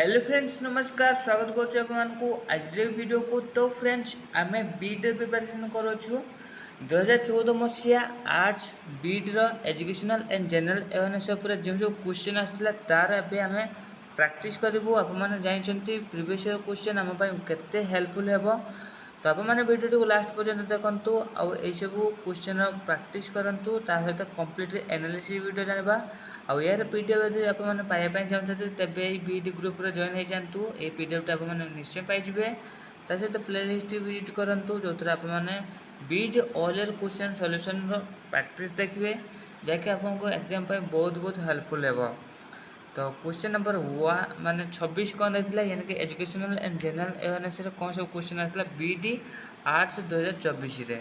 Hello friends नमस्कार स्वागत करूँ आज वीडियो को। तो फ्रेंड्स आम बीट प्रिपरेशन करूँ 2014 मसीहा arts BEd educational and general awareness जो जो क्वेश्चन आसाला तार ए आम प्रैक्टिस करूँ। आपने जानते प्रीवियस ईयर क्वेश्चन आम के हेल्पफुल हे। तो आपने वीडियो को लास्ट पर्यंत देखु आउ सब क्वेश्चन प्रैक्टिस करूँ सहित कंप्लीट एनालिसिस वीडियो जाना आउ यार पीडीएफ यदि आपने पाइबा चाहते तेज बीट ग्रुप जॉइन हो जातु। ये पीडीएफ आपने निश्चय पाइबे। ता सहित प्लेलिस्ट विजिट करूँ जो थे आपने BEd all year question solution practice देखिए जैकि आपको एग्जाम बहुत बहुत हेल्पफुल है। तो क्वेश्चन नंबर 1 माने 26 कौन रहता यानी कि एजुकेशनल एंड जनरल अवेयरनेस कौन सब क्वेश्चन आसाला बीडी आर्ट्स 2024 रे।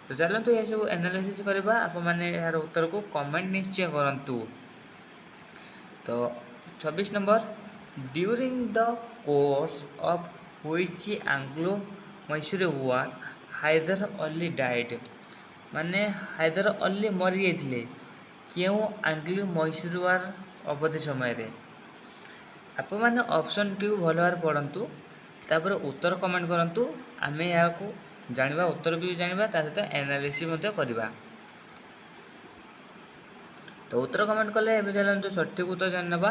तो चलते ये सब एनालिसिस करवा आपने यार उत्तर को कमेंट निश्चय करूँ। तो 26 number during the course of which Anglo Mysore war Hyder Ali died माने हैदर अली मरी जाते क्यों आंग्लो मैसूर वॉर अवधि समय रे। आप मैंने ऑप्शन टी भल भाव पढ़ु तापर उत्तर कमेंट करूँ। आम या जाना उत्तर भी जाना सहित एनालिसिस करवा। तो उत्तर कमेंट कले ए चलते सठिक उत्तर जानवा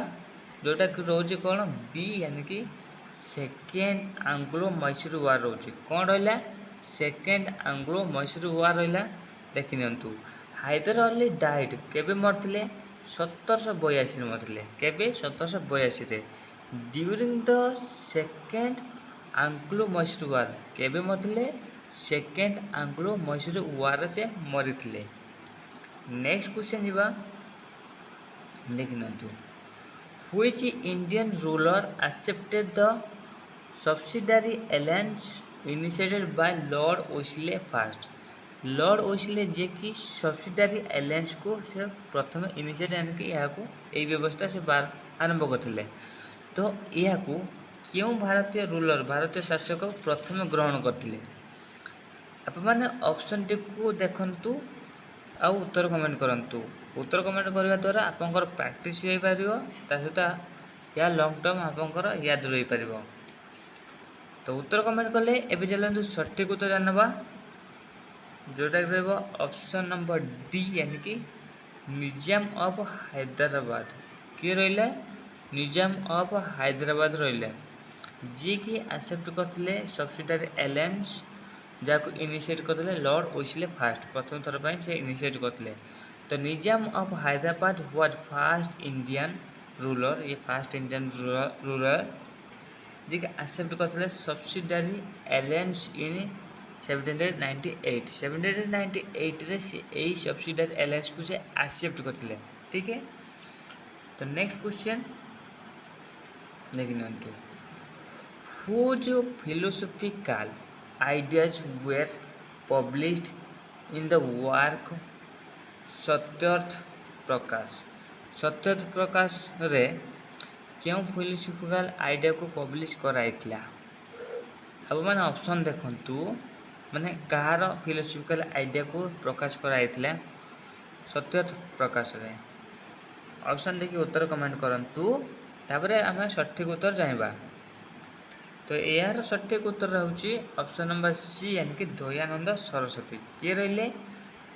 जोटा कि रोचे कौन बी यानी कि सेकेंड आंग्लो मैसूर वॉर रोचे कौन रहा सेकेंड आंग्लो मैसूर वॉर रहा। देखि नियंतु हैदर अली डाइड केबे मरते 1782 मरते केबे 1782 during the second Anglo Mysore war केबे मरते सेकेंड आंग्लो मैसूर वॉर से मरीते। नेक्स्ट क्वेश्चन जीवा देखि नियंतु Which Indian ruler accepted the subsidiary alliance initiated by Lord Wesley first? Lord ओस्ले जे कि सब्सिडारी एलायंस को से प्रथम इनिशिएट यानी कि यहाँ यही व्यवस्था से आरंभ करते। तो यह क्यों भारतीय रूलर भारतीय शासक प्रथम ग्रहण करते। आपने ऑप्शन टी को देखंतु आउ उत्तर कमेंट करूँ। उत्तर कमेंट करने द्वारा आपंकर प्रैक्टिस हो पार सहित या लॉन्ग टर्म आपंकर याद रही पार। तो उत्तर कमेंट कले ए चलते सठिक उत्तर जानवा जोटा ऑप्शन नंबर डी यानी कि निजाम ऑफ हैदराबाद किए रहा निजाम ऑफ हैदराबाद रहा जी कि एक्सेप्ट करते सब्सिडारी एलायंस जहाँ इनिशिएट करते लॉर्ड वेस्ले फास्ट प्रथम थर पर से इनिशिएट करते। तो Nizam of Hyderabad was first Indian ruler ये फास्ट इंडियन रूलर जी कि एक्सेप्ट करते सब्सिडारी एलायंस इन 1798 रे यही सब्सिडारी एलायंस को से एक्सेप्ट करते। ठीक है। तो नेक्स्ट क्वेश्चन देखि नियंतु Whose philosophical ideas were published in the work सत्यर्थ प्रकाश। सत्यर्थ प्रकाश रे क्यों फिलोसफिकल आइडिया को पब्लिश कराइला। अब मैंने ऑप्शन देखंतु माने कहार फिलोसफिकल आइडिया को प्रकाश कराइला सत्यर्थ प्रकाश रे। ऑप्शन देखिए उत्तर कमेंट करंतु तापरे आम सठिक उत्तर जानवा। तो यार सठिक उत्तर होची ऑप्शन नंबर सी यानी कि दयानंद सरस्वती किए रहिले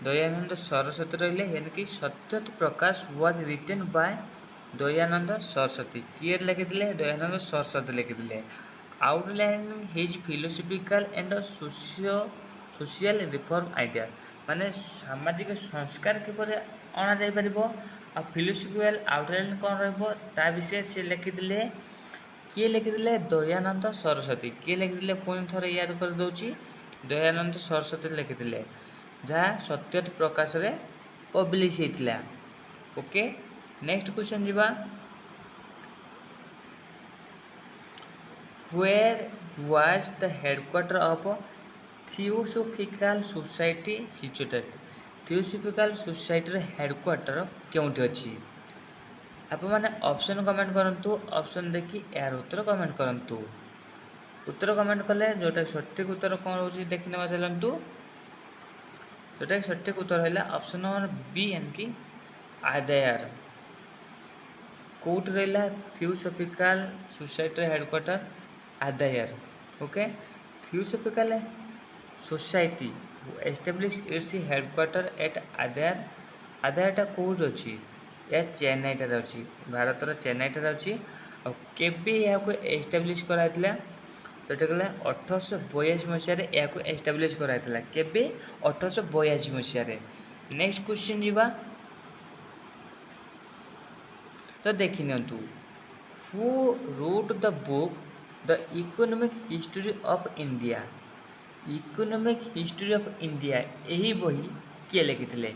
दयानंद सरस्वती रहिले यानी कि Satyarth Prakash was written by Dayanand Saraswati किए लिखिले दयानंद सरस्वती लिखिले outline his philosophical and social reform idea माने सामाजिक संस्कार किपर अणा जाई परिबो आ फिलोसफिकल आउटलाइन कौन रहिबो ता विषय से लिखिले किए लिखिले दयानंद सरस्वती किए लिखिले पुणी थोड़े याद कर दूची दयानंद सरस्वती लिखिले जहाँ सत्यर्थ प्रकाश रे पब्लिश होता। ओके नेक्स्ट क्वेश्चन जीवा Where was the headquarter of theosophical society situated. Theosophical society headquarter क्योंठी अच्छी। आप मैंने ऑप्शन कमेंट करूँ ऑप्शन देखी यार उत्तर कमेंट करूँ। उत्तर कमेंट कले जोटा सठिक उत्तर कौन रोचे देखी ना चलतु जोटा सठिक उत्तर है ऑप्शन नंबर बी यानी कि आदायर कोट रहा theosophical society headquarter Adyar. Okay, theosophical society establish its headquarter at Adyar. आदायरटा कौट अच्छी या चेन्नईटार अच्छी, भारतर चेन्नईटार अच्छी। केबे या एस्टाब्लिश कराइला जोटा कहला 1882 मसीह या एस्टाब्लिश कराइला। केबे 1882 मसीह। नेक्स्ट क्वेश्चन जीवा तो देखि नियंतु who wrote the book the economic history of India. Economic history of India यही बही किए लिखिथिले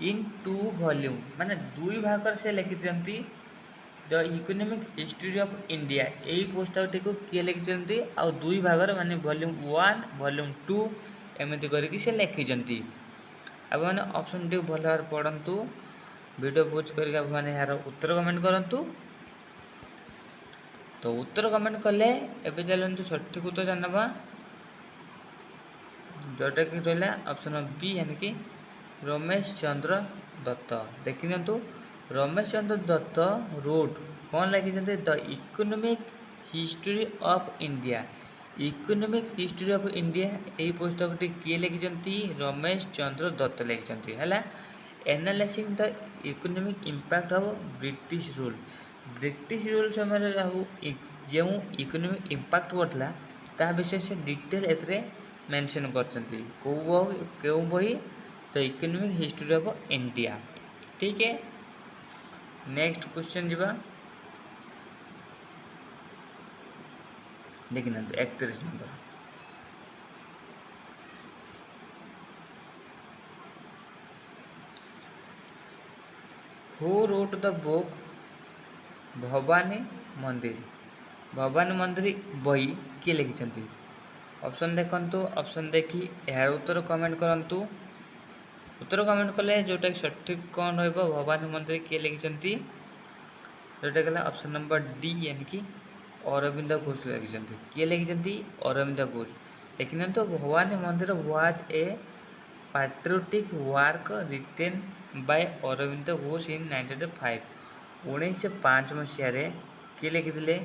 इन 2 वॉल्यूम माने 2 भाग से लिखिथंती the economic history of India. यही पुस्तक को किए लिखिथंती आ 2 भाग माने वॉल्यूम 1 वॉल्यूम 2 एमती करके से लिखिथंती। अब मैंने ऑप्शन टी भल भाव पढ़ंतु वीडियो पोज करके आप मैंने यार उत्तर कमेंट करंतु। तो उत्तर कमेंट कले एबे चलंतु सठिक उत्तर जानबा जोटा कि रहा ऑप्शन बी यानी कि रमेश चंद्र दत्त। देखि नियंतु रमेश चंद्र दत्त रोड कौन लगी the economic history of India. Economic history of India यही पुस्तक किए लिखिं रमेश चंद्र दत्त लिखिं है analysing the economic impact of British rule. British rule समय जो इकोनॉमिक इम्पैक्ट पड़ता ता विषय से डिटेल एथरे मेंशन करछंती को बही the economic history of India. ठीक है, नेक्स्ट क्वेश्चन जीवा देखना 31 number. Who wrote the book Bhavani मंदिर। भवानी मंदिर बही किए लिखिं। ऑप्शन देखंतु, ऑप्शन देखी यार उत्तर कमेंट करंतु। उत्तर कमेंट कले जोटा सठिक कौन रहिबो भवानी मंदिर किए लिखिं जोटा कहला ऑप्शन नंबर डी यानी कि अरविंद घोष लिखिं। किए लिखिं अरविंद घोष। देखिए तो Bhawani Mandir was a patriotic work written by Aurobindo Ghosh in 1905। 1905 मसीह किए लिखिले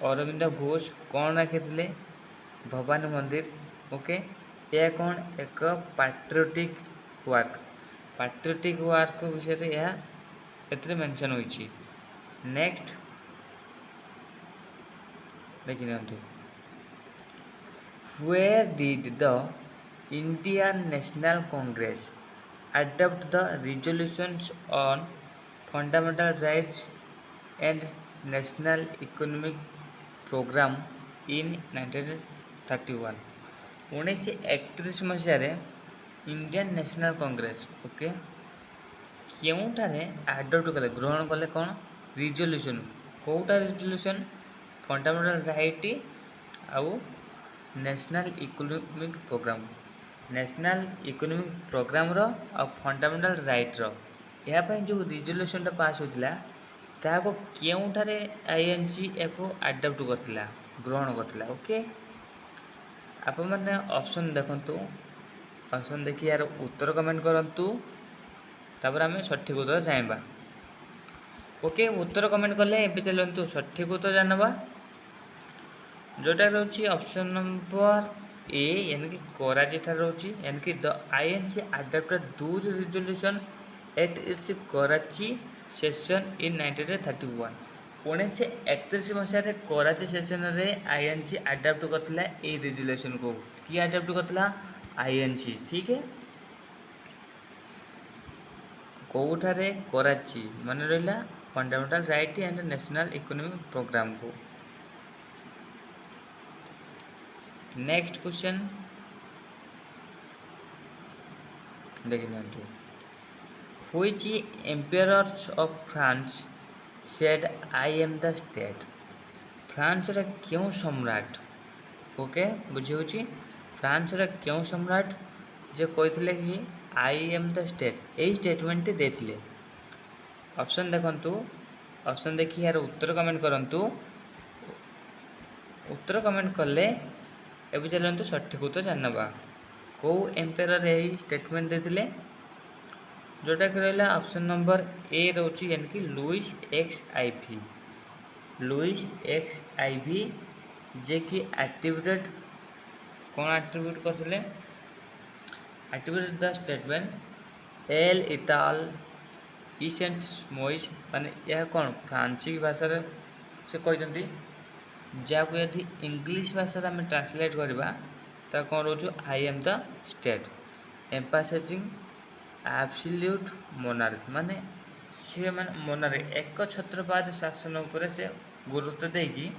अरविंद घोष कौन लिखिले भवानी मंदिर। ओके, यह कौन एक पैट्रियोटिक वर्क विषय यह मेंशन होइछि। नेक्स्ट देखिए where did the Indian National Congress adopt the resolutions on fundamental rights and national economic program in 1931। 1931 मसीह इंडियन नेशनल कांग्रेस ओके केउठारे आडप्ट कले ग्रहण कले कौन रिजोल्यूशन कोटा रिजोल्यूशन फंडामेंटल राइट आउ national economic programme. National economic programme रो आ फंडामेंटल राइट रो यहाँ जो रिजोल्यूशन पास होता ताको केउठारे आईएनसी एको आडप्ट करथिला ग्रहण करथिला। ओके, आपण माने ऑप्शन देखंतु, ऑप्शन देखि यार उत्तर कमेंट करंतु तापर आमे सठिक उत्तर जानिबा। ओके, उत्तर कमेंट कले एबे चलंतु सठिक उत्तर जानबा जोटा रहउछि ऑप्शन नंबर ए यानी कि कराची ठार रहउछि यानी कि the INC adopted those resolution at its Karachi session in 1931। 1931 Masih Karachi session रे आईएनसी अडॉप्ट करथिला ए रिजोल्यूशन को कि अडॉप्ट करथिला आईएनसी। ठीक है, कोठारे कराची माने रहला fundamental right and national economic programme को। नेक्स्ट क्वेश्चन देखिए which empires of France said I am the state. France रे क्यों सम्राट ओके बुझे फ्रांस रे क्यों सम्राट जे कहते कि आई एम द स्टेट यही स्टेटमेंट देते। ऑप्शन देखंतु, ऑप्शन देखिए यार उत्तर कमेंट करंतु। उत्तर कमेंट कले एबे चलंतु सठिक उत्तर जानबा को एम्पायर यही स्टेटमेंट देते जोटा कि रहा ऑप्शन नंबर ए रोची यानी कि Louis X IV. Louis X IV जे कि एक्टिवेटेड कौन एक्टिवेट करते एक्टिवेटेड द स्टेटमेंट एल इटाल इसेंट मोइज माने यह कौन फ्रांसीसी भाषा से कहते जहाँ यदि इंग्लिश भाषा आम ट्रांसलेट करवा तो कौन रोचु I am the state emphasising absolute monarch माने सी माने मोनार्क एक छत्रपाद शासन उपर से गुरुत्व देकी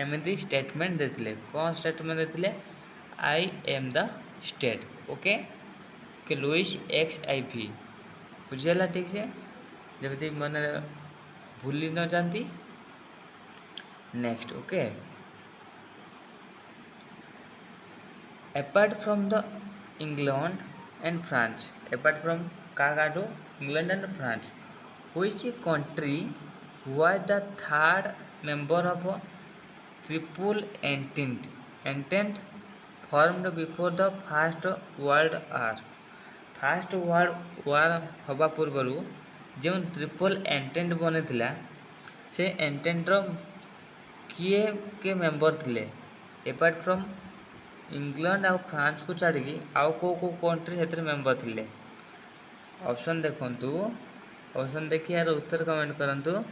एमती स्टेटमेंट देते कौन स्टेटमेंट देते I am the state okay कि लुइस एक्स आईवी बुझीगला ठीक से जमी मन भूली न जाती। Next okay apart from the England and France apart from काटू England and France which country was the third member of triple entente formed before the first world war first world war हवा पूर्व जो triple एंटेंट बनी से एंटेंटर किए के member थे apart from England आउ फ्रांस को छाड़ी आउ को कंट्री से मेंबर थे ऑप्शन देखु ऑप्शन देखिए यार उत्तर कमेंट करूँ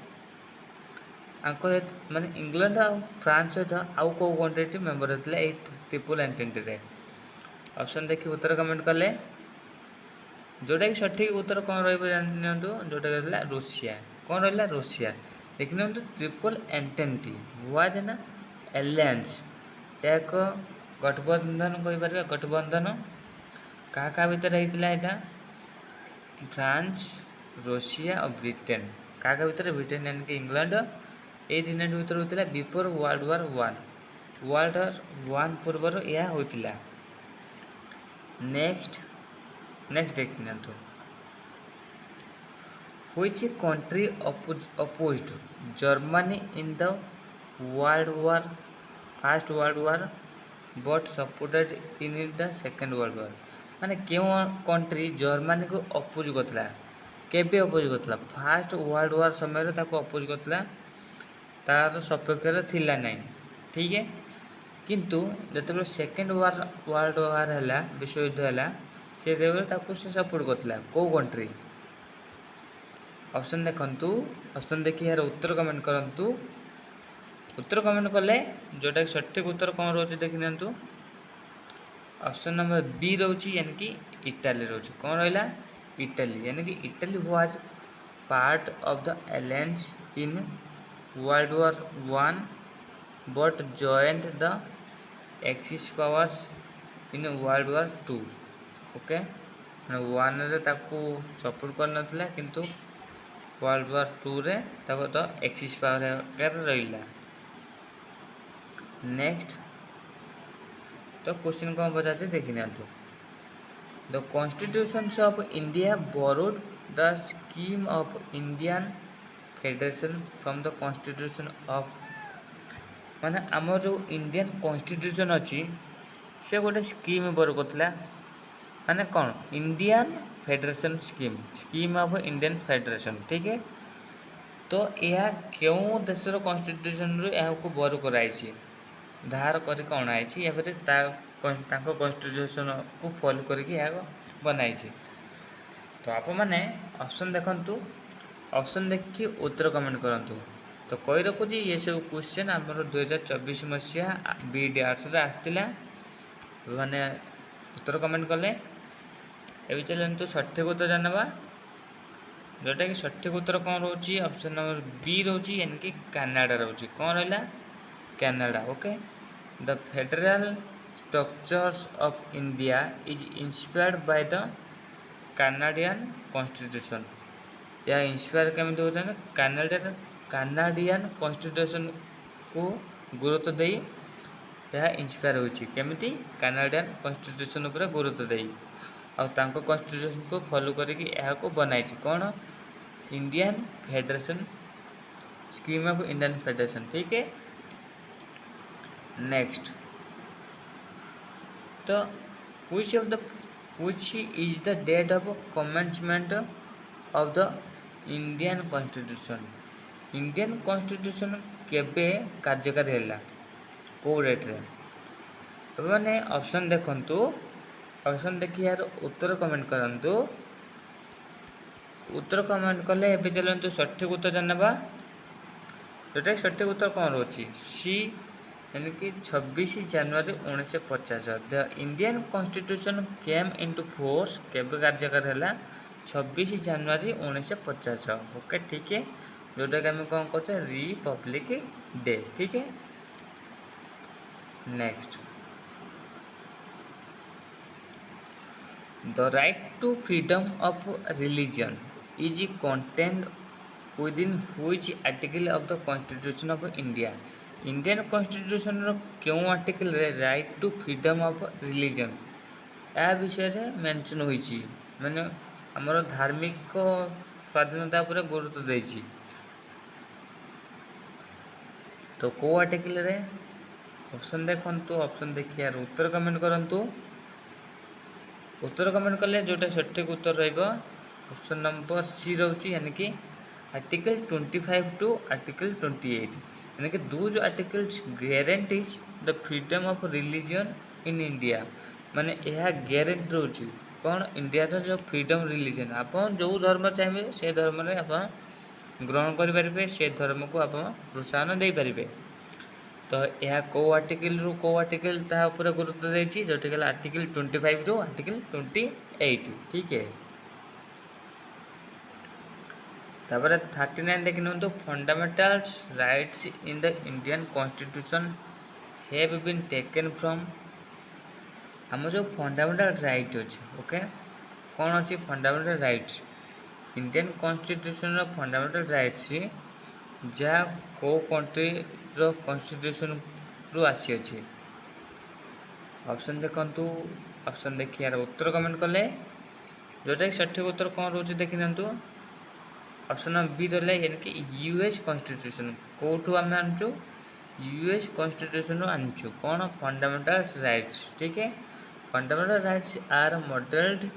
माने इंग्लैंड आउ फ्रांस सहित आउ को कंट्री मेंबर होते ट्रिपल एंटेंट रे ऑप्शन देखिए उत्तर कमेंट कले जोटा कि सठिक उत्तर कौन रही जोटा रहा रूसिया कौन रहा रूसिया देखि नि ट्रिपल एंटेंट वाज ना एलायंस एक गठबंधन कहीपर गठबंधन क्या भितर होता है फ्रांस रूसिया और ब्रिटेन क्या भितर ब्रिटेन यानी कि इंग्लैंड ये दिन भितर होता बिफोर वर्ल्ड वार पूर्व यह होता। नेक्स्ट देखिए which country opposed Germany in the first world war but supported in the second world war माने क्यों कंट्री जर्मनी को अपोज करता केबे अपोज करता फास्ट वर्ल्ड वार समय अपोज करता तार सपक्ष थिला नहीं ठीक है किंतु जो सेकेंड वर्ल्ड वार है विश्व युद्ध है से सपोर्ट करता कौ कंट्री ऑप्शन देखु ऑप्शन देखिए यार उत्तर कमेंट करूँ उत्तर कमेंट कले जोटा कि सठिक उत्तर कौन रोचे देखि नि ऑप्शन नंबर बी रोची यानी कि इटाली रोची कौन रहा इटाली यानी कि Italy was part of the alliance in World War one but joined the Axis powers in World War two okay one रे ताकू सपोर्ट कर नथिला किंतु वर्ल्ड वार टू रे ताको तो एक्सिस पावर रहा। नेक्स्ट तो क्वेश्चन कौन पचार देखी नि the constitutions of India borrowed the scheme of Indian federation from the constitution of माने आम जो इंडियन कॉन्स्टिट्यूशन अच्छी से गोटे स्कीम बोर करता माने कौन Indian federation scheme of Indian federation ठीक है तो यह क्यों देशर कॉन्स्टिट्यूशन रु को बोर कराई धार कर अणाई या फिर कॉन्स्टिट्यूशन को फॉलो करके बनाई तो आप मैंने ऑप्शन देखु ऑप्शन देखिए उत्तर कमेंट करूँ तो कही रखुची ये सब क्वेश्चन आम 2024 मसीहा बीडी आर्ट्स आसला मैंने उत्तर कमेंट कले ये चलते सठिक उत्तर जानवा जोटा कि सठिक उत्तर कौन रोचे ऑप्शन नंबर बी रोची यानी कि कनाडा रोची कौन रहा Canada okay the federal structures of India is inspired by the Canadian constitution यह इंस्पायर केमी होता है कनाडियन कॉन्स्टिट्यूशन को गुरुत्व दे यह इंस्पायर होती कनाडियन कॉन्स्टिट्यूशन उपर गुरुत्व दे आंको कॉन्स्टिट्यूशन को फॉलो करके बनाई कौन Indian federation scheme of Indian federation ठीक है। नेक्स्ट तो which of the which is the date of commencement of the Indian Constitution. Indian constitution केबे कार्यकारी हैला को डेट्रे मैंने ऑप्शन देखंतु ऑप्शन देखि यार उत्तर कमेंट करंतु उत्तर कमेंट कले एबे चलंतु सठिक उत्तर जानबा जोटा सठिक उत्तर कौन रोची सी यानी कि 26 जनवरी 1950 the Indian constitution came into force केबे कार्यकारी हैला 26 जनवरी 1950 ओके ठीक है जोटा कि आम कौन कर रिपब्लिक डे ठीक है। Next the right to freedom of religion is contained within which article of the constitution of India Indian constitution रो क्यों आर्टिकल रे right to freedom of religion या विषय मेंशन होईची माने हमर धार्मिक स्वाधीनता पर गुरुत्व देइची तो को आर्टिकल रे ऑप्शन देखंतु ऑप्शन देखि यार उत्तर कमेंट करंतु उत्तर कमेंट कले जोटा सठिक उत्तर रहइबो ऑप्शन नंबर सी रहउची यानी कि आर्टिकल 25 टू आर्टिकल 28 यानी कि दो जो articles guarantees the freedom of religion in India माने यह गारंटी रहउची कौन इंडिया रो जो फ्रीडम रिलीजन आपन जो धर्म चाहिए से धर्म रे आपन ग्रहण करें से धर्म को आप प्रोत्साहन दे पारे तो यह को आर्टिकल रु को आर्टिकल ता ऊपर गुरुत्व देछि जोटा कि आर्टिकल 25 रु आर्टिकल 28 ठीक है। तापर 39 देखि तो fundamentals rights in the Indian constitution have been taken from हम जो फंडामेंटल राइट अछि ओके कौन अछि फंडामेंटल राइट्स इंडियन कॉन्स्टिट्यूशन रो फंडामेंटल राइट्स जहाँ को कंट्री रो कॉन्स्टिट्यूशन रु आसी अछि ऑप्शन देखंतु ऑप्शन देखि यार उत्तर कमेंट कले जोटा सठिक उत्तर कौन रोचे देखि नंतु ऑप्शन नंबर बी रहले यानी कि यूएस कॉन्स्टिट्यूशन कोठु हम आनचु यूएस कॉन्स्टिट्यूशन आनचु कौन फंडामेंटल राइट्स ठीक है। Fundamental rights are modelled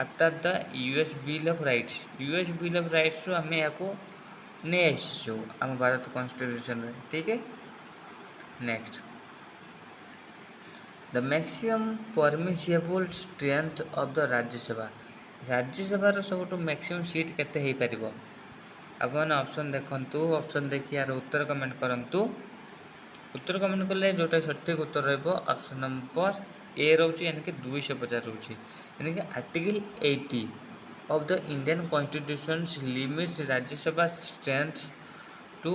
after the US bill of rights US bill of rights आम या नहीं आसो आम भारत कॉन्स्टिट्यूशन ठीक है। Next the maximum permissible strength of the Rajya Sabha सब मैक्सिमम सीट केते हे परिबो आपन ऑप्शन देखंतु ऑप्शन देखि यार उत्तर कमेंट करंतु उत्तर कमेंट कले जोटा सठिक उत्तर रहइबो ऑप्शन नंबर ए रोची यानी कि 250 रोची यानी कि article 80 of the Indian constitution limits Rajya Sabha strength to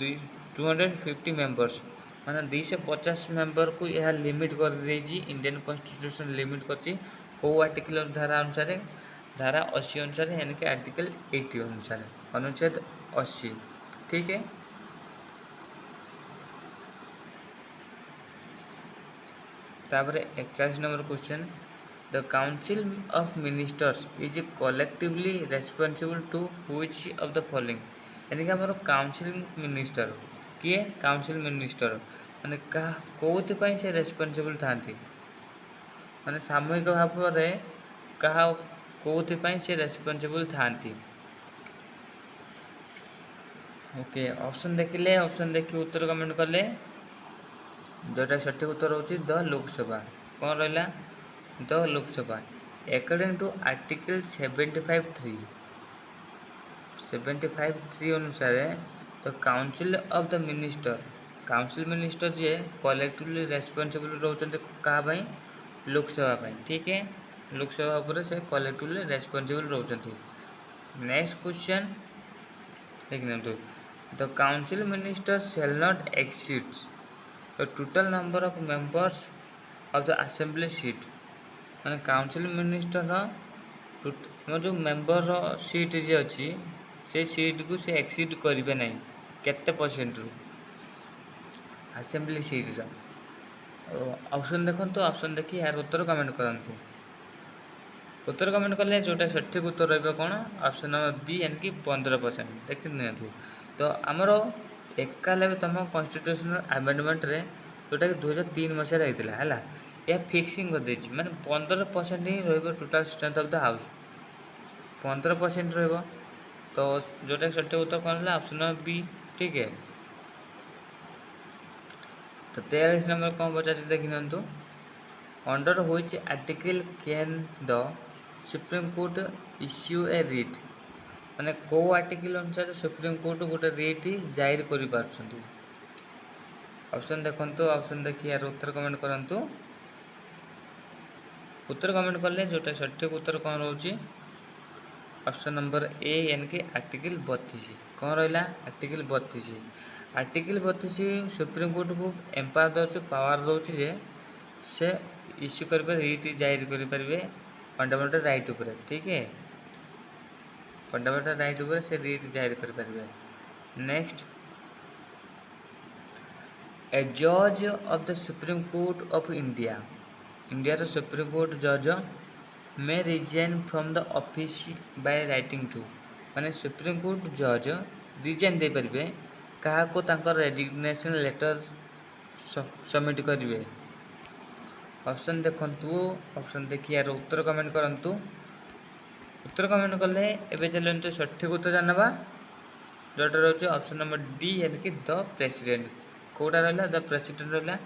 250 members माने 250 मेंबर को यह लिमिट कर देजी इंडियन कॉन्स्टिट्यूशन लिमिट करची को आर्टिकल धारा अनुसार धारा 80 अनुसार यानी कि आर्टिकल 80 अनुसार अनुच्छेद 80 ठीक है। तापर 41 number question the council of ministers is collectively responsible to which of the following यानी कि हमर काउंसिल मिनिस्टर किए काउंसिल मिनिस्टर माने का कोथि पई से रेस्पॉन्सिबल थांती माने सामूहिक भाव रे कहा कोथि पई से रेस्पॉन्सिबल थांती ओके ऑप्शन देखिले ऑप्शन देखि उत्तर कमेंट करले जोटा सठिक उत्तर होची द लोकसभा कौन रहा the Lok Sabha according to article 75(3) अनुसार तो काउंसिल ऑफ द मिनिस्टर जे कलेक्टिवली रेस्पॉन्सिबल रहउछन्ते का भाई लोकसभा भाई ठीक है लोकसभा ऊपर से कलेक्टिवली रेस्पॉन्सिबल रहउछन्ते। नेक्स्ट क्वेश्चन देखिन तो the council minister shall not exceed the total number of members of the assembly seat माने काउंसिल मिनिस्टर जो मेंबर सीट जे अच्छी से सीट को से एक्सीड करेंगे ना केते परसेंट रू असेंबली सीट ऑप्शन देखो तो ऑप्शन देखिए यार उत्तर कमेंट करंतु उत्तर कमेंट कले जोटा सठिक उत्तर रहिबो कोन ऑप्शन नंबर बी यानी कि 15% देखि नियंतु तो हमर 91तम कॉन्स्टिट्यूशनल अमेंडमेंट रे जोटा कि 2003 मसिया रहितला हला या फिक्सिंग कर देछि माने 15% ही रहइबो total strength of the house 15% रहइबो तो जोटा सठिक उत्तर कौन है ऑप्शन नंबर बी। ठीक है तो 43 नंबर कौन पचार देखी नियंतु under which article can the supreme court issue a writ माने को आर्टिकल अनुसार सुप्रीम कोर्ट गोटे रिट जाहिर कर पारछंती। ऑप्शन देखंतु ऑप्शन देखि यार उत्तर कमेंट करंतु उत्तर कमेंट कले जोटा सठिक उत्तर कौन रोची ऑप्शन नंबर ए यानी कि आर्टिकल 32 कौन रहा आर्टिकल 32 आर्टिकल 32 सुप्रीम कोर्ट को एम्पावर दौर पावर दौर जे से इश्यू करेंगे रिट जाहिर करेंगे फंडामेंटल राइट उपर। ठीक है फंडामेंटल राइट उपर से रिट जाहिर करेंगे। नेक्स्ट ए जज of the supreme court of India India रो सुप्रीम कोर्ट जज may resign from the office by writing to माने सुप्रीम कोर्ट जज रिजाइन दे परिबे कहा को तांकर रेजिग्नेशन लेटर सबमिट करेंगे। ऑप्शन देखंतु ऑप्शन देखि यार उत्तर कमेंट करंतु उत्तर कमेंट कले एबे चलंतु सठिक उत्तर जानबा जोटा रहउछि ऑप्शन नंबर डी यानी कि द प्रेसिडेंट कोटा रहला द प्रेसिडेंट रहला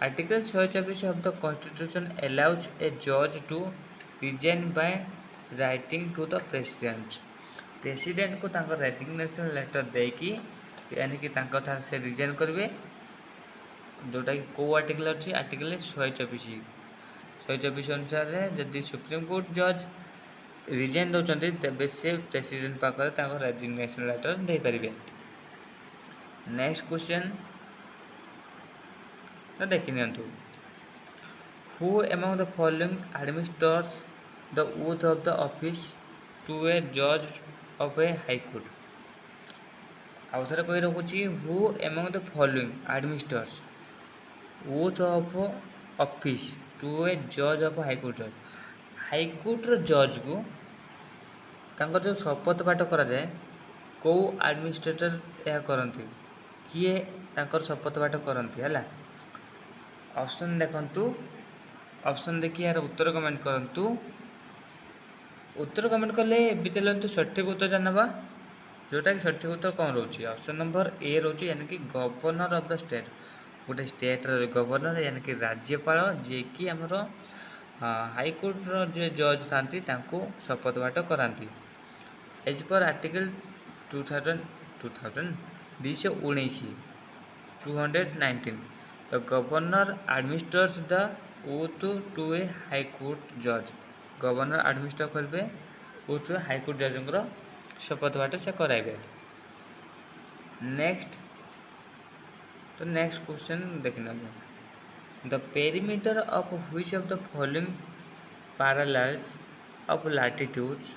article 124 of the constitution allows a जज to resign by writing to the president president को तांकर रेजिग्नेशन लेटर देकी यानी कि तांकर ठार से रिजाइन करबे जोटा कि को आर्टिकल अच्छी आर्टिकल 124 अनुसार जदि सुप्रीम कोर्ट जज रिजाइन दौरान तेज से प्रेसिडेंट पाखे रेजिग्नेशन लेटर दे पारे। नेक्स्ट क्वेश्चन तो देखी नियंतु who among the following administrates the oath of the office to a जज ऑफ ए हाई कोर्ट आउ थे कही रखुची who among the following administrates oath of office to a जज ऑफ हाईकोर्ट जज को तांकर जो शपथ पाठ करा जाए कौ एडमिनिस्ट्रेटर यह करती किए तांकर शपथ पाठ करती है। ऑप्शन देखंतु ऑप्शन देखिए यार उत्तर कमेंट करंतु उत्तर कमेंट कले भी चलते सठिक उत्तर जानवा जोटा कि सठिक उत्तर कौन रोचे ऑप्शन नंबर ए रोचे यानी कि गवर्नर ऑफ द स्टेट गोटे स्टेट गवर्नर यानी कि राज्यपाल जे कि आमर हाईकोर्ट जो जज था शपथ पाठ कराती as per article 219 the governor administrates the oath to a high court जज गवर्नर एडमिनिस्ट्रेट करेंगे ओथ हाईकोर्ट जजर शपथ पाठ से कराइबे। नेक्स्ट तो नेक्स्ट क्वेश्चन देखना the perimeter of which of the following parallels of latitudes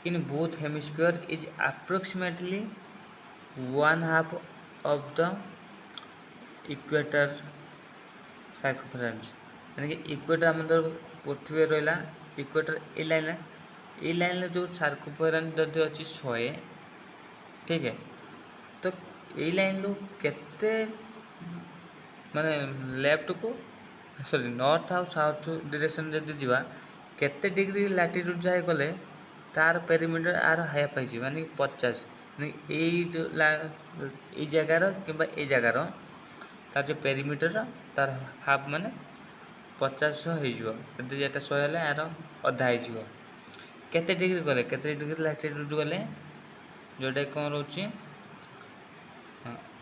in both hemisphere is approximately 1/2 of the equator circumference यानी कि इक्वेटर आम पृथ्वी रहा इक्वेटर ए लाइन जो सर्कमफरेंस जदि अच्छी 100 ठीक है तो ये लाइन रू केते माने लेफ्ट को सॉरी नॉर्थ आउ साउथ डायरेक्शन जदि जीवा केते डिग्री लैटिट्यूड जाए गले तार पेरीमीटर आर हाफ पाई माने 50 माने जो ये जगार कि जगार तार जो पेरीमीटर तार हाफ माने 50 होदी एटा 100 है यार अधा हो केते डिग्री गले केते डिग्री लैटिट्यूड गले जोटा कौन रोचे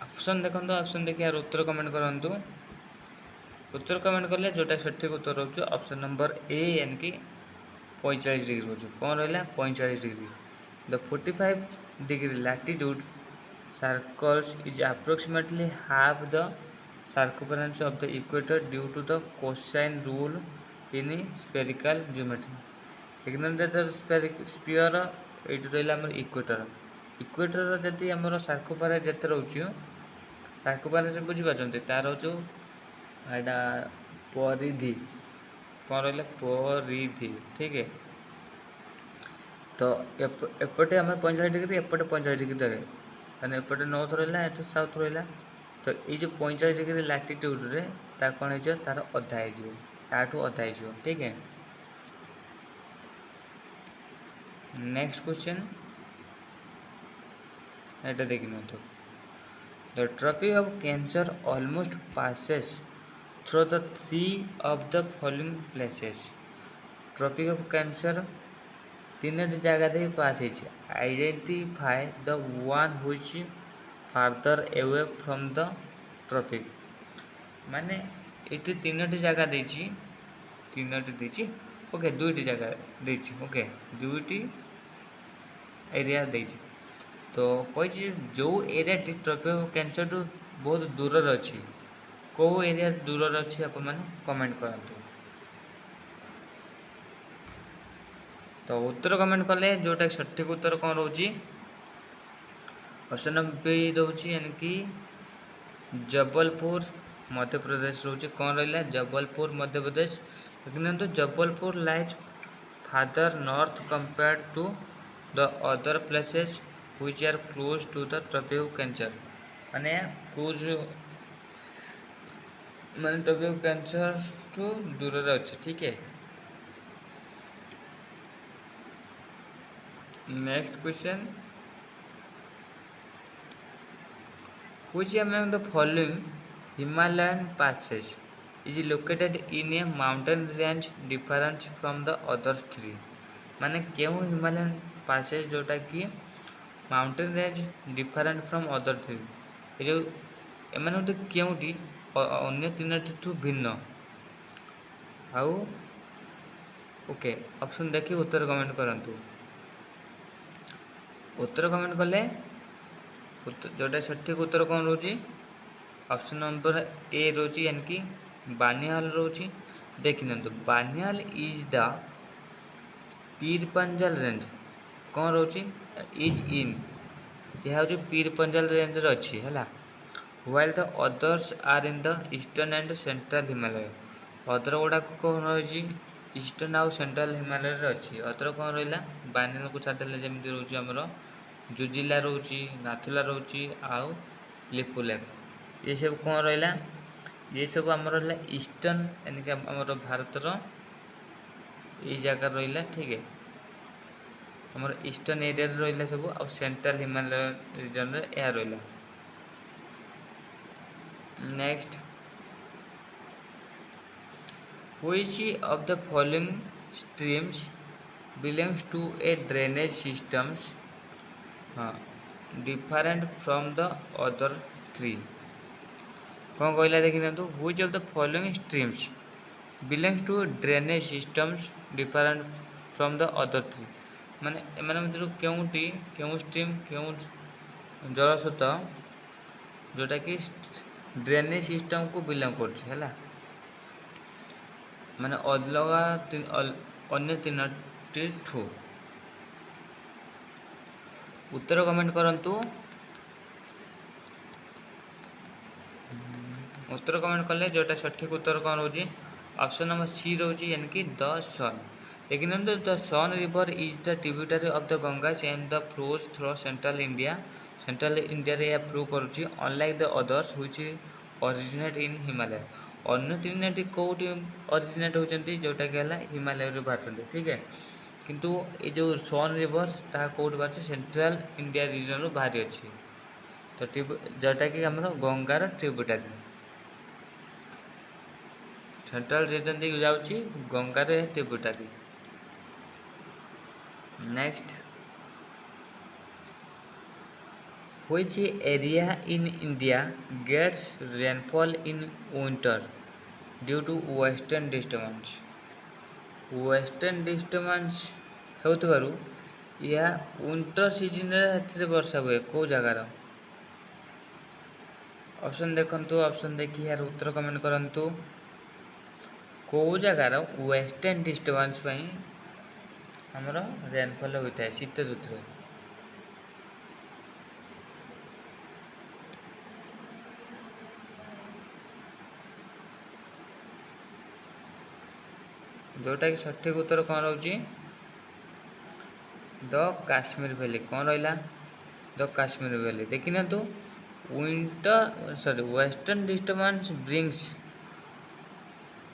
ऑप्शन देखो ऑप्शन देखिए यार उत्तर कमेंट करंतु उत्तर कमेंट कले जोटा सठिक उत्तर रोचे ऑप्शन नंबर ए यानी कि 45 डिग्री रोचे कौन रहा 45 degree the 45 degree latitude circles is approximately half the circumference of the equator due to the cosine rule in spherical geometry एक स्फीयर ये रहा इक्वेटर इक्वेटर जदि आम सर्कमफरेंस जिते रोचे सर्कमफरेंस बुझीपार तार जो एटा परिधि कौन रहा परिधि ठीक है तो एपटे आम 45 डिग्री एपटे 45 डिग्री रहे एपटे नॉर्थ रहा एट साउथ रहा तो ये जो 45 डिग्री लैटिट्यूड रे तार कौन हो तार अधा हो याठू अधा हो ठीक है। नेक्स्ट क्वेश्चन एटा देखिन तो the tropic of cancer almost passes through the three of the following places. Tropic of cancer तीन जगह दे पास है। Identify the one which farther away from the tropic माने ये तीन जगह देची तीन देची ओके दुईटी जगह देची ओके दुईटी एरिया देची तो कही जो एरिया ट्रॉपिक कैंसर टू बहुत दूर अच्छी कौ एरिया दूर अच्छी आप कमेंट करते तो उत्तर कमेंट कले जोटा सठिक उत्तर कौन रोची ऑप्शन बी रोची यानी कि जबलपुर मध्य प्रदेश रोची कौन रहा जबलपुर मध्य प्रदेश देखते Jabalpur lies farther north compare to the other places which are close to the tropic of cancer माने कुछ माने ट्रॉपिक कैंसर टू दूर अच्छे ठीक है। Next question which among the following Himalayan passes is located in a mountain range different from the other three माने क्यों Himalayan passes जोटा कि mountain range different from other three ये जो एम गोटे क्योंटी अन्य तीन ठू भिन्न आउ ओके ऑप्शन देखिए उत्तर कमेंट करंतु उत्तर कमेंट कले जोटा सठिक उत्तर कौन रोची ऑप्शन नंबर ए रोची यानी कि बानिहाल रोची देखि तो बानिहाल इज द पीरपंजल रेंज कौन रोची इज इन यह हूँ पीरपंजल रेंज अच्छी है while the others are in the eastern and central Himalaya other गुड़ाक कौन रही ईस्टर्न आउ सेंट्रल हिमालय अच्छी अदर कौन रहा बानिहाल को छाड़देले जमी रोच आमर जुजिला रोची नाथुला रोची आउ लिपुलेक ये सब कौन रहा ये सब आमर रहा ईस्टर्न यानी कि आमर भारतर ये जगह रहा ठीक है आमर ईस्टर्न एरिया रहा सब आ सेंट्रल हिमालय रिजन रे रहा। Next which of the following streams belongs to a drainage systems different from the other three कौन कहला देखी दिखाँ which of the following streams belongs to drainage systems different from the other three माने एमान मध्य केउटी केउ stream केउ जलस्रोत जोटा कि ड्रेनेज सिस्टम को बिलोंग कर माने अलगा अन्य तीन ठू उत्तर कमेंट करंतु उत्तर कमेंट कले जोटा सठिक उत्तर कौन रोची ऑप्शन नंबर सी रोची यानी कि द सन लेकिन the Son river is the tributary of the Ganges and the flows through central India रे प्रूव करुची unlike the others which originate in Himalaya अन्य तीन टी कौटी ओरिजिनेट होती जोटा कि हिमालय रे बाहर ठीक है किंतु ये जो सन रिवर ता कौट बाहर सेंट्रल इंडिया रीजन रू बाहरी अच्छी तो जोटा कि आम गंगार ट्रिब्यूटरी सेंट्रल रीजन दिख जाऊँगी गंगार tributary. Next which area in India gets rainfall in winter due to western disturbance western disturbance होतबारु या विंटर सीजन रे वर्षा हुए कौ जगार ऑप्शन देखंतु ऑप्शन देखि यार उत्तर कमेंट करंतु कौ जगार वेस्टर्न डिस्टर्बेंस आमर रेनफॉल होता है शीत ऋतु जोटा कि सठिक उत्तर कौन रोची द काश्मीर वैली कौन रहा द काश्मीर वैली देखी ना तो winter sorry western disturbance brings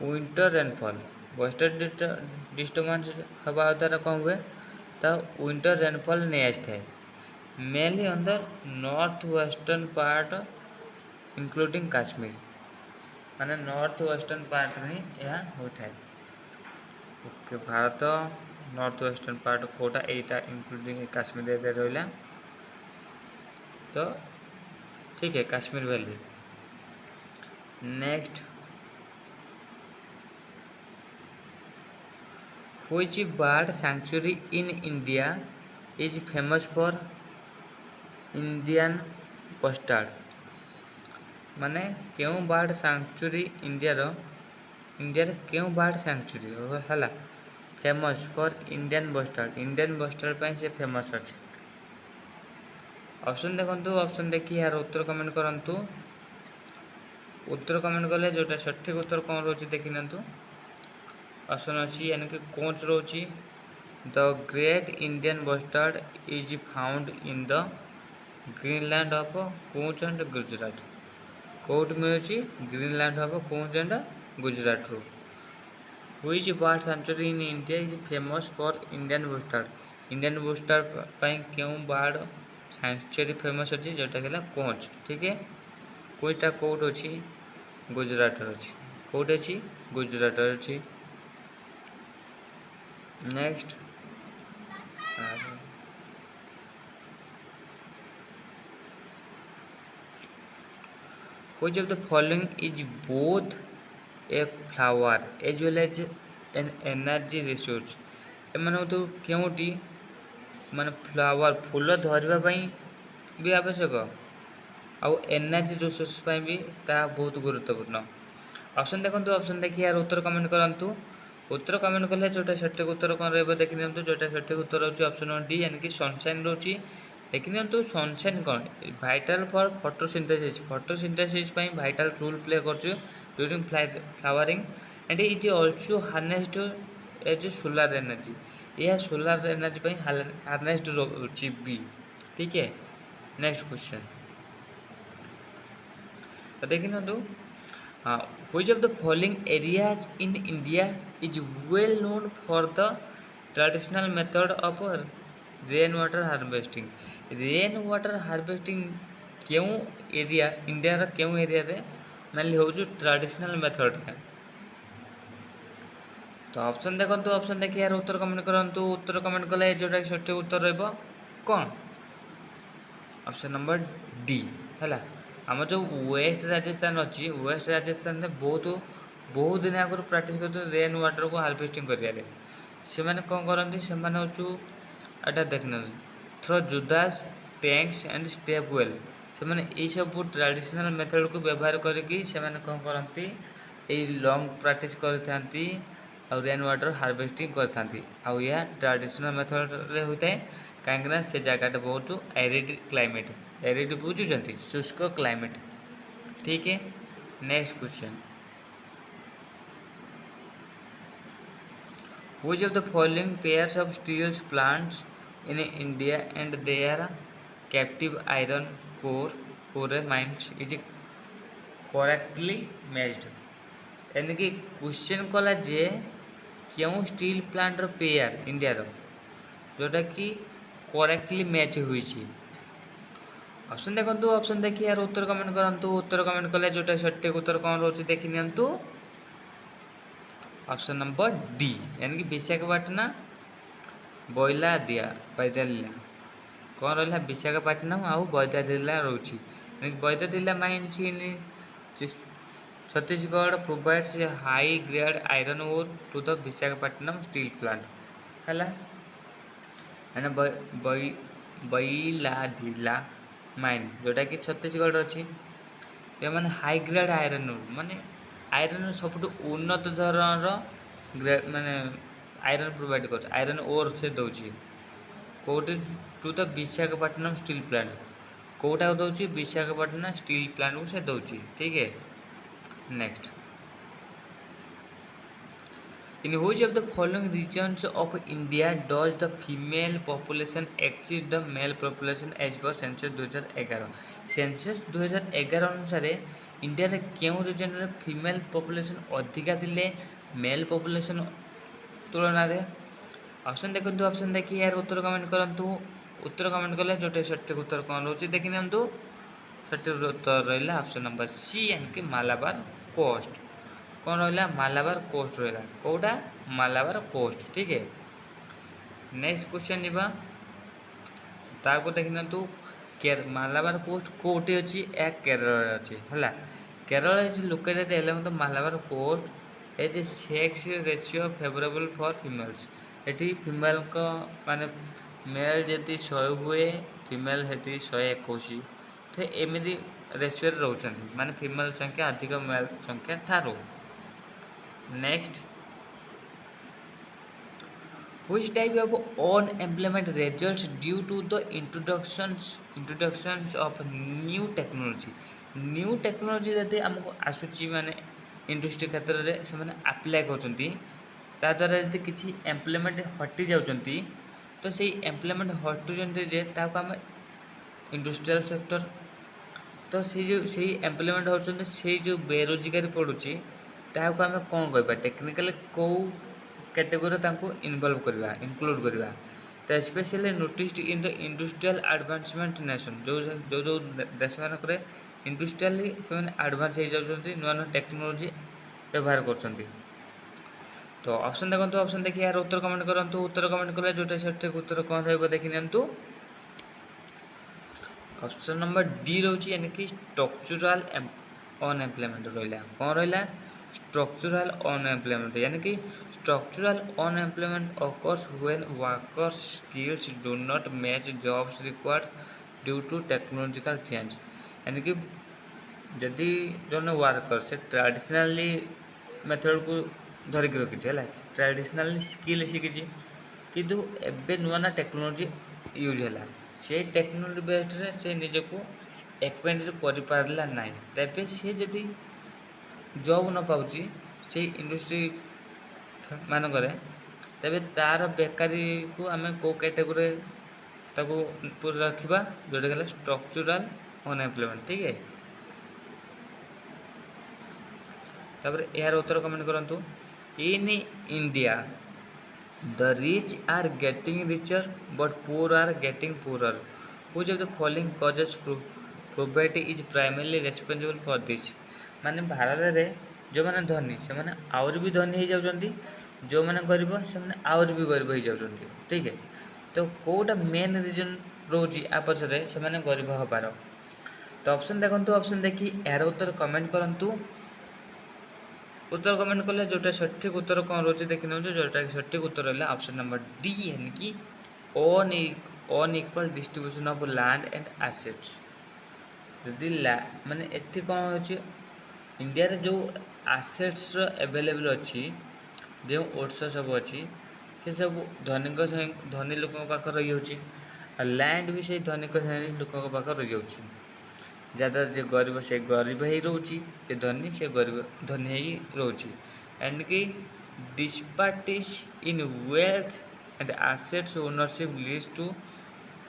winter rainfall western disturbance हवा द्वारा कौन हुए तो विंटर रेनफॉल नहीं आए mainly on the north western part including Kashmir माने नॉर्थ वेस्टर्न पार्ट में यह होता है। Okay Bharat north western part कोटा एटा इंक्लूडिंग काश्मीर एरिया रहा तो ठीक है Kashmir valley. Next which bird sanctuary in India is famous for Indian bustard माने क्यों बर्ड सैंक्चुरी इंडिया क्यों बर्ड सैंक्चुरी है फेमस फॉर इंडियन बस्टार्ड पे से फेमस अच्छे। ऑप्शन देखो ऑप्शन देखिए यार उत्तर कमेंट करंतु उत्तर कमेंट कले जोटा सठिक उत्तर कौन रोचे देखी नियंतु। ऑप्शन अच्छी यानी कि कोच रोची the great Indian bustard is found in the grassland of Kutch and Gujarat कौट मिलूँ grassland of Kutch and Gujarat रू। Which bird sanctuary in India is famous for Indian bustard पर क्यों बर्ड सेंचुरी फेमस अच्छी जोटा कि कोच ठीक है कोचटा कौट अच्छी गुजरात अच्छी कौट अच्छी गुजरात अच्छी। Next which of the following is both a flower as well as an energy resource एमान तो क्योंटी मान फ्लावर फूल धरवाई भी आवश्यक आउ एनर्जी रिसोर्स भी ता बहुत गुरुत्वपूर्ण। ऑप्शन देखो ऑप्शन देखिए यार उत्तर कमेंट करंतु उत्तर कमेंट कले जोटा सठिक उत्तर कौन रहा देखी नियंतु जोटा सठिक उत्तर होची ऑप्शन डी यानी कि सनशाइन रोची देखी नियंतु सनशाइन कौन vital for photosynthesis vital role play कर during flowering and it also harnessed as solar energy यह सोलार एनर्जी हार्नेस्ड रोची बी ठीक है। नेक्स्ट क्वेश्चन तो देखी नियंतु which of the following areas in India is well known for the traditional method of rainwater harvesting क्यों area India रा क्यों एरिया रे मेनली हो ट्रेडिशनल मेथड है। तो ऑप्शन देखो ऑप्शन देखिए यार उत्तर कमेंट करंतु उत्तर कमेंट कले जोटा सठिक उत्तर रहबो कौन ऑप्शन नंबर डी है आम जो वेस्ट राजस्थान अच्छी वेस्ट राजस्थान में बहुत दिन आगुरी प्राक्ट कर रेन वाटर को हार्वेस्टिंग करें से कौन करती से एटा देखना थ्रो जुदास टैंक्स एंड स्टेप वेल से सब ट्रेडिशनल मेथड को व्यवहार करके कौन करती लॉन्ग प्रैक्टिस करती रेन वाटर हार्वेस्टिंग करती या ट्रेडिशनल मेथड रे होता है कहीं से जगह बहुत एरिड क्लाइमेट एरिड बुझुंट शुष्क क्लाइमेट ठीक है। Next question which of the following pairs of steel plants in India and their captive iron ore mines is correctly matched यानी कि क्वेश्चन कला जे क्यों स्टील प्लांट पेयर इंडिया जोटा कि करेक्टली मैच हुई। ऑप्शन देखो ऑप्शन देखिए यार उत्तर कमेंट करंतु उत्तर कमेंट कले जोटा सठिक उत्तर कौन रोचे देखी नियंतु ऑप्शन नंबर डी यानी कि विशाखापट्टनम बैलादिया कौन रहा विशाखापट्टनम आउ बैलादिया रोची यानी Bailadila mines in Chhattisgarh provides high grade iron ore to the Visakhapatnam steel plant है बैलादिया माइन जोटा कि छत्तीसगढ़ अच्छी मैंने हाई ग्रेड आयरन माने आयरन सब उन्नत धरण माने आयरन प्रोवाइड कर आयरन ओर से दौर कौटे to the Visakhapatnam steel plant कौटा दौर विशाखापट्टनम स्टील प्लांट को से दौर ठीक है। Next in which of the following regions of India does the female population exceed the male population as per census 2011 census 2011 अनुसार इंडिया रे केउं रीजन रे फीमेल पॉपुलेशन अधिका थिले मेल पॉपुलेशन तुलन रे। ऑप्शन देखंतु ऑप्शन देखि यार उत्तर कमेंट करंतु। उत्तर कमेंट कले जोटे सठिक उत्तर कोन रहउची देखि नियंतु। सठिक उत्तर रहिला ऑप्शन नंबर सी यानी कि मालाबार कोस्ट। कौन रहा मालाबार कोस्ट रहा कौटा मालाबार कोस्ट ठीक है। नेक्स्ट क्वेश्चन जीवा ताको देखना तू मालाबार कोस्ट कोटी अच्छी या केरल अच्छी है। Kerala is located along the Malabar coast has a sex ratio favourable for females. एटी फीमेल को माने मेल जदि 100 हुए फीमेल हेटी 121 तो एमती रेशियो रोचन माने फीमेल संख्या अधिक मेल संख्या ठारू। Next which type of unemployment results due to the introductions of new technology। New technology जदि आमको आसूची माने इंडस्ट्री क्षेत्र रे से माने अप्लाई करचंती ता द्वारा जदि किछि एम्प्लॉयमेंट हटि जाउचंती तो सेही एम्प्लॉयमेंट हटुचंती जे ताको हम इंडस्ट्रियल सेक्टर तो से एम्प्लॉयमेंट होचंती से जो बेरोजगारी पड़ुची ताको हम कोन कहबा टेक्निकली को कैटेगोरी तांको इन्वॉल्व करवा इंक्लूड करवा तो specially noticed in the industrial advancement nation जो जो जो देश मानक इंडस्ट्रियली से एडवांस हो जाउछंती नुआ नुआ टेक्नोलोजी व्यवहार करछंती। तो ऑप्शन देखंतु ऑप्शन देखि यार उत्तर कमेंट करंतु। उत्तर कमेंट कले जोटा सठिक उत्तर कोन रहबो देखि नियंतु। ऑप्शन नंबर डी रहउची यानी कि स्ट्रक्चरल अनएम्प्लॉयमेंट रहिला कोन रहिला स्ट्रक्चरल अनएम्प्लॉयमेंट यानी कि structural unemployment occurs when workers skills do not match jobs required due to technological change। यानी कि जदि जन वर्कर से ट्रेडिशनली मेथड को धरिक रखी है ट्रेडिशनल स्किल शिखी किंतु एबे नुआ ना टेक्नोलोजी यूज है से टेक्नोलोजी बेस्ड रे से निजको एक्वेंट कर पारला नाही तबे से जदि जॉब न पाउची से इंडस्ट्री मानक तेरे तार बेकारी को आम कौ कैटेगोरी ताको पूरा रखा जोटा कहला स्ट्रक्चरल अनएम्प्लॉयमेंट ठीक है। तापर यार उत्तर कमेंट करंतु। In India the rich are getting richer but poor are getting poorer which of the following causes poverty is primarily responsible for this. माने भारत रे जो माने धनी से माने और भी धनी हो जाउछंती जो माने गरीब से माने और भी गरीब हो जाउछंती ठीक है। तो कोटा मेन रीजन रोजी आपस रे से माने गरीब होबार। तो ऑप्शन देखंतु ऑप्शन देखि यार उत्तर कमेंट करंतु। उत्तर कमेंट कले जोटा सठिक उत्तर कौन रोचे देखि नउ जोटा सठिक उत्तर रहला ऑप्शन नंबर डी यानी कि unequal distribution of land and assets. जदि माने एठी कौन होची इंडिया रे जो एसेट्स अवेलेबल अच्छी जो उत्स सब अच्छी से सब धनी लोक पाख रही होची लैंड भी से धनिक लोक पाख रही होची जहाँद्वारा जे गरीब से गरीब ही रोची जे धनी से गरीब धनी ही रोची एंड कि disparities in wealth and assets ownership leads to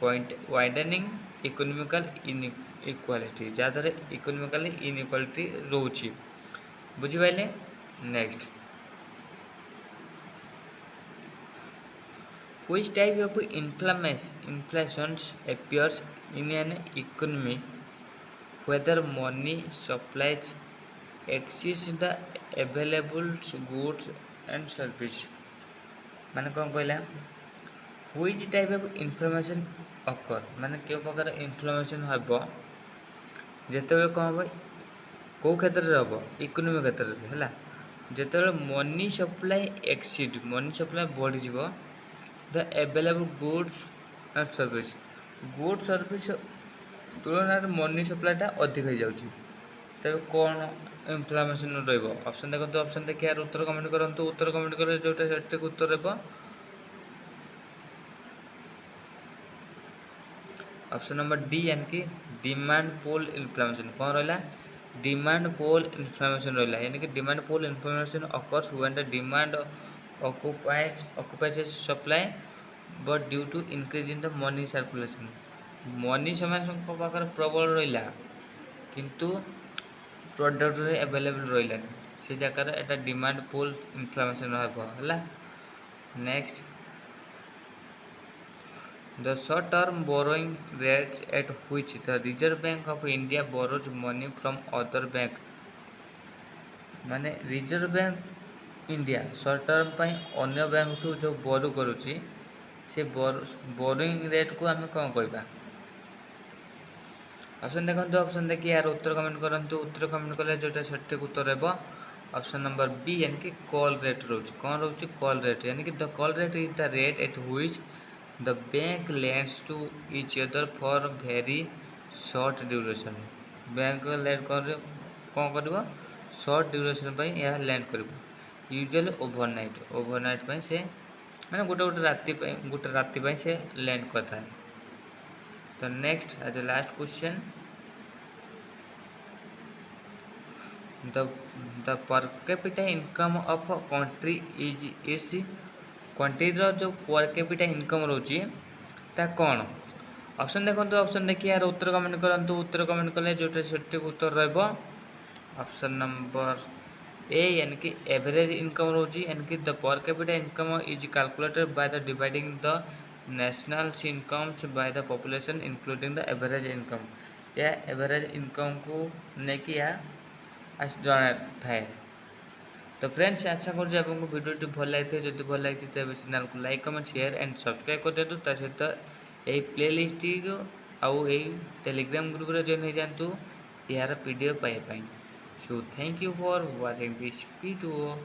widening economical inequality जहाँद्वारा इकोनॉमिकली इनइक्वालिटी रोची बुझिपारे। Next which type of inflations appears in an economy whether money supplies exceeds the available goods and service। माने कौन कहला which type of inflammation occur माने क्यों प्रकार inflammation हम जिते कौन हम कौ क्षेत्र हम इकोनॉमी क्षेत्र है जिते money supply exceed money supply बढ़ी the available goods and service good service तुलन मनी सप्लाईटा अधिक हो जाऊँगी तेज कौन इन्फ्लेमेशन रही ऑप्शन देखो ऑप्शन देखिए यार उत्तर कमेंट करंतु। उत्तर कमेंट करें जोटा सठिक उत्तर रहा ऑप्शन नंबर डी यानी कि डिमांड पुल इन्फ्लेमेशन कौन रहा डिमांड पुल इन्फ्लेमेशन रहा यानी कि demand pull inflation occurs when the demand occupies supply but due to increase in the money circulation money से पाखर प्रबल रहा किंतु प्रोडक्ट अवेलेबल रहा से जगह एटा डिमांड पुल इनफ्लेमेशन है। Next the short term borrowing rates at which the Reserve Bank of India borrows money from other bank माने Reserve Bank India short term पर अन्य बैंक ठू जो बोरो करुच्ची से बोरोइंग रेट को आम कौन कहवा ऑप्शन देखो ऑप्शन देखिए यार उत्तर कमेंट करूँ उत्तर कमेंट कले जो सठिक उत्तर है ऑप्शन नंबर बी यानी कि कॉल रेट रोच कौन रोच कॉल रेट यानी कि the call rate is the rate at which the bank lends to each other for very short duration bank lend कर कौन कर शॉर्ट ड्यूरेशन यह लैंड कर यूजुअली ओवरनाइट से मैंने गोटे राति से लैंड करता है। तो next as a last question the per capita income of a country is its country जो पर कैपिटा इनकम रोची ता कौन ऑप्शन देखो ऑप्शन देखिए यार उत्तर कमेंट करूँ उत्तर कमेंट कले जो सठिक उत्तर रहा ऑप्शन नंबर ए यानी कि एवरेज इनकम रोची यानी कि the per capita income is calculated by the dividing the national incomes by the population including the average income या एवरेज इनकम को लेकिन या जना थाए। तो फ्रेंड्स आशा करूँ वीडियो भल लगी जब भल लगी तेज चैनल को like comment share and subscribe कर दिखाँ ता सहित यही प्लेलिस्ट आउ टेलीग्राम ग्रुप रे जॉइन हो जातु यार पीडीएफ पाइबाई। So thank you for watching this video.